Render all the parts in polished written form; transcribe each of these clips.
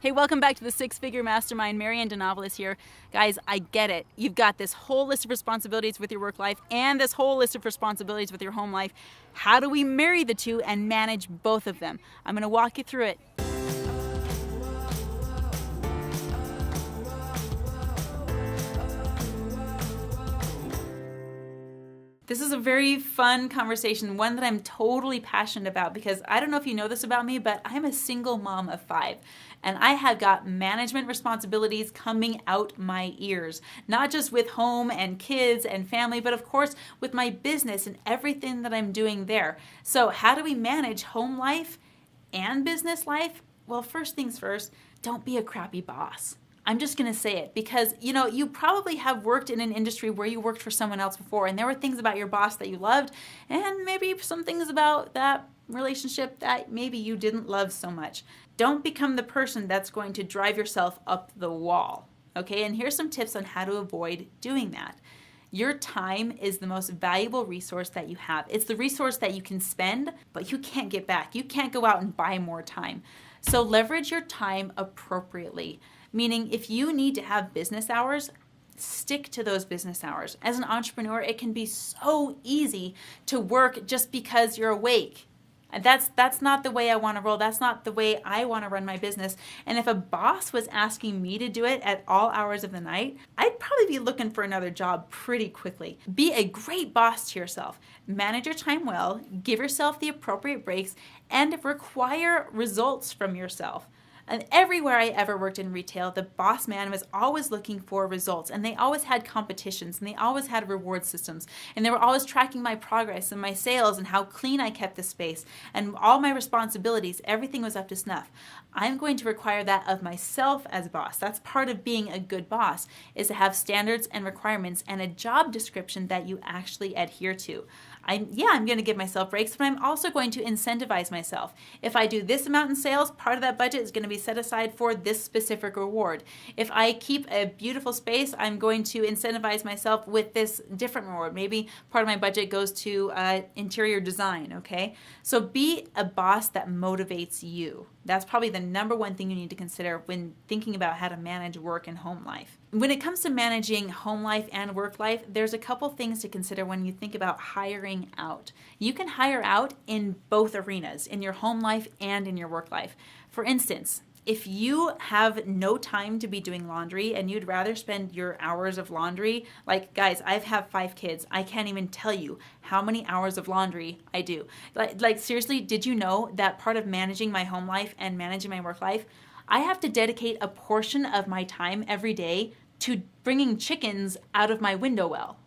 Hey, welcome back to the Six Figure Mastermind. Marianne Hickman here. Guys, I get it. You've got this whole list of responsibilities with your work life and this whole list of responsibilities with your home life. How do we marry the two and manage both of them? I'm going to walk you through it. This is a very fun conversation, one that I'm totally passionate about because I don't know if you know this about me, but I'm a single mom of 5 and I have got management responsibilities coming out my ears, not just with home and kids and family, but of course with my business and everything that I'm doing there. So how do we manage home life and business life? Well, first things first, don't be a crappy boss. I'm just going to say it because, you probably have worked in an industry where you worked for someone else before and there were things about your boss that you loved and maybe some things about that relationship that maybe you didn't love so much. Don't become the person that's going to drive yourself up the wall, okay? And here's some tips on how to avoid doing that. Your time is the most valuable resource that you have. It's the resource that you can spend, but you can't get back. You can't go out and buy more time. So leverage your time appropriately. Meaning if you need to have business hours, stick to those business hours. As an entrepreneur, it can be so easy to work just because you're awake. And that's not the way I want to roll. That's not the way I want to run my business. And if a boss was asking me to do it at all hours of the night, I'd probably be looking for another job pretty quickly. Be a great boss to yourself. Manage your time well, give yourself the appropriate breaks, and require results from yourself. And everywhere I ever worked in retail, the boss man was always looking for results, and they always had competitions, and they always had reward systems, and they were always tracking my progress and my sales and how clean I kept the space and all my responsibilities. Everything was up to snuff. I'm going to require that of myself as a boss. That's part of being a good boss, is to have standards and requirements and a job description that you actually adhere to. I'm going to give myself breaks, but I'm also going to incentivize myself. If I do this amount in sales, part of that budget is going to be set aside for this specific reward. If I keep a beautiful space, I'm going to incentivize myself with this different reward. Maybe part of my budget goes to interior design, okay? So be a boss that motivates you. That's probably the number one thing you need to consider when thinking about how to manage work and home life. When it comes to managing home life and work life, there's a couple things to consider when you think about hiring out. You can hire out in both arenas, in your home life and in your work life. For instance, if you have no time to be doing laundry and you'd rather spend your hours of laundry, like guys, I have 5 kids. I can't even tell you how many hours of laundry I do. Like seriously, did you know that part of managing my home life and managing my work life, I have to dedicate a portion of my time every day to bringing chickens out of my window well.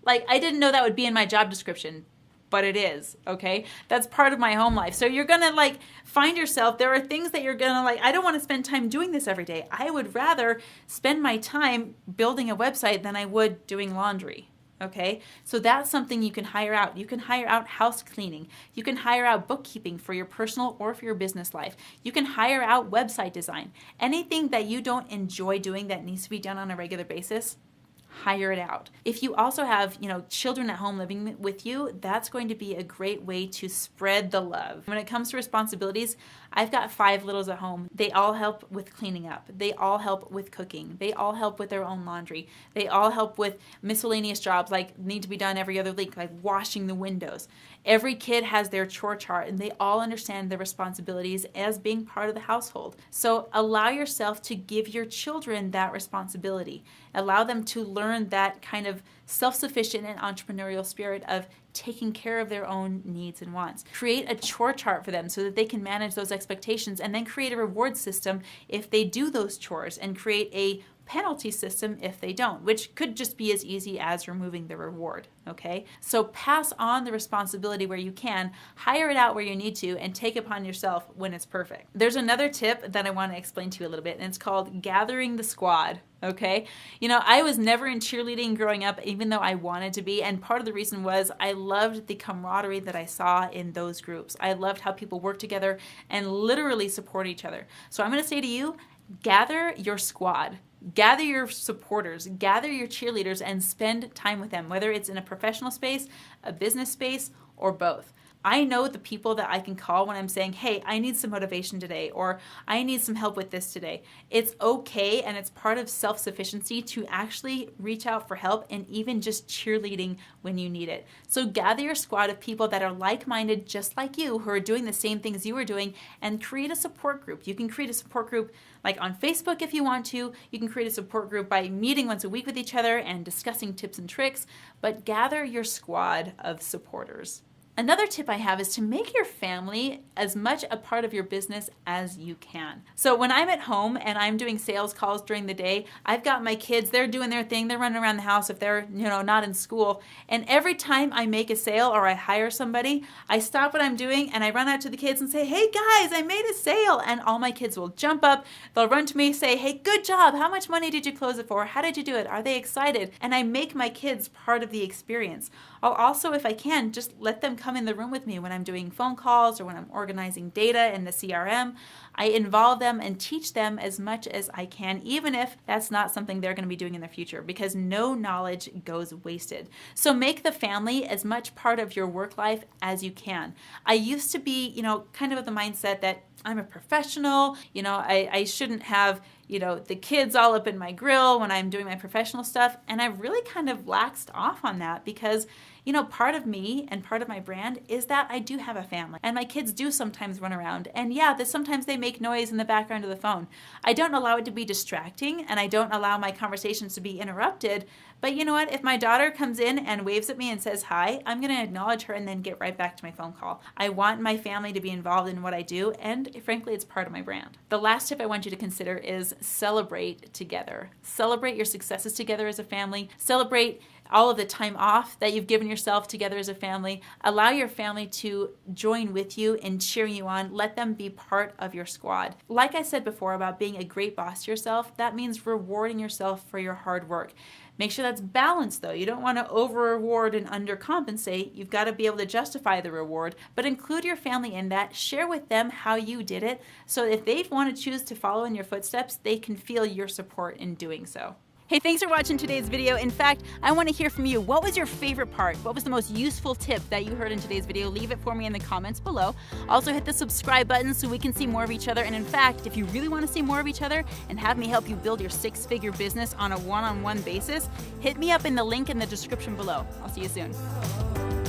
Like, I didn't know that would be in my job description, but it is, okay? That's part of my home life. So you're gonna find yourself, there are things that you're gonna I don't wanna spend time doing this every day. I would rather spend my time building a website than I would doing laundry. Okay, so that's something you can hire out. You can hire out house cleaning. You can hire out bookkeeping for your personal or for your business life. You can hire out website design. Anything that you don't enjoy doing that needs to be done on a regular basis, hire it out. If you also have, children at home living with you, that's going to be a great way to spread the love. When it comes to responsibilities, I've got 5 littles at home. They all help with cleaning up. They all help with cooking. They all help with their own laundry. They all help with miscellaneous jobs like need to be done every other week, like washing the windows. Every kid has their chore chart and they all understand their responsibilities as being part of the household. So allow yourself to give your children that responsibility. Allow them to learn that kind of self-sufficient and entrepreneurial spirit of taking care of their own needs and wants. Create a chore chart for them so that they can manage those expectations, and then create a reward system if they do those chores, and create a penalty system if they don't, which could just be as easy as removing the reward, okay? So pass on the responsibility where you can, hire it out where you need to, and take it upon yourself when it's perfect. There's another tip that I want to explain to you a little bit, and it's called gathering the squad. Okay? I was never in cheerleading growing up, even though I wanted to be. And part of the reason was I loved the camaraderie that I saw in those groups. I loved how people work together and literally support each other. So I'm going to say to you, gather your squad. Gather your supporters, gather your cheerleaders, and spend time with them, whether it's in a professional space, a business space, or both. I know the people that I can call when I'm saying, hey, I need some motivation today, or I need some help with this today. It's okay, and it's part of self-sufficiency to actually reach out for help and even just cheerleading when you need it. So gather your squad of people that are like-minded just like you, who are doing the same things you are doing, and create a support group. You can create a support group like on Facebook if you want to. You can create a support group by meeting once a week with each other and discussing tips and tricks, but gather your squad of supporters. Another tip I have is to make your family as much a part of your business as you can. So when I'm at home and I'm doing sales calls during the day, I've got my kids, they're doing their thing, they're running around the house if they're, not in school. And every time I make a sale or I hire somebody, I stop what I'm doing and I run out to the kids and say, hey guys, I made a sale. And all my kids will jump up, they'll run to me, say, hey, good job. How much money did you close it for? How did you do it? Are they excited? And I make my kids part of the experience. I'll also, if I can, just let them come in the room with me when I'm doing phone calls or when I'm organizing data in the CRM. I involve them and teach them as much as I can, even if that's not something they're going to be doing in the future, because no knowledge goes wasted. So make the family as much part of your work life as you can. I used to be, kind of with the mindset that I'm a professional, I shouldn't have, the kids all up in my grill when I'm doing my professional stuff. And I've really kind of laxed off on that because, part of me and part of my brand is that I do have a family and my kids do sometimes run around. And yeah, sometimes they make noise in the background of the phone. I don't allow it to be distracting and I don't allow my conversations to be interrupted. But you know what? If my daughter comes in and waves at me and says hi, I'm going to acknowledge her and then get right back to my phone call. I want my family to be involved in what I do, and frankly, it's part of my brand. The last tip I want you to consider is celebrate together. Celebrate your successes together as a family. Celebrate all of the time off that you've given yourself together as a family. Allow your family to join with you in cheering you on. Let them be part of your squad. Like I said before about being a great boss to yourself, that means rewarding yourself for your hard work. Make sure that's balanced though. You don't want to over-reward and undercompensate. You've got to be able to justify the reward, but include your family in that. Share with them how you did it, so if they want to choose to follow in your footsteps, they can feel your support in doing so. Hey, thanks for watching today's video. In fact, I want to hear from you. What was your favorite part? What was the most useful tip that you heard in today's video? Leave it for me in the comments below. Also hit the subscribe button so we can see more of each other. And in fact, if you really want to see more of each other and have me help you build your six-figure business on a one-on-one basis, hit me up in the link in the description below. I'll see you soon.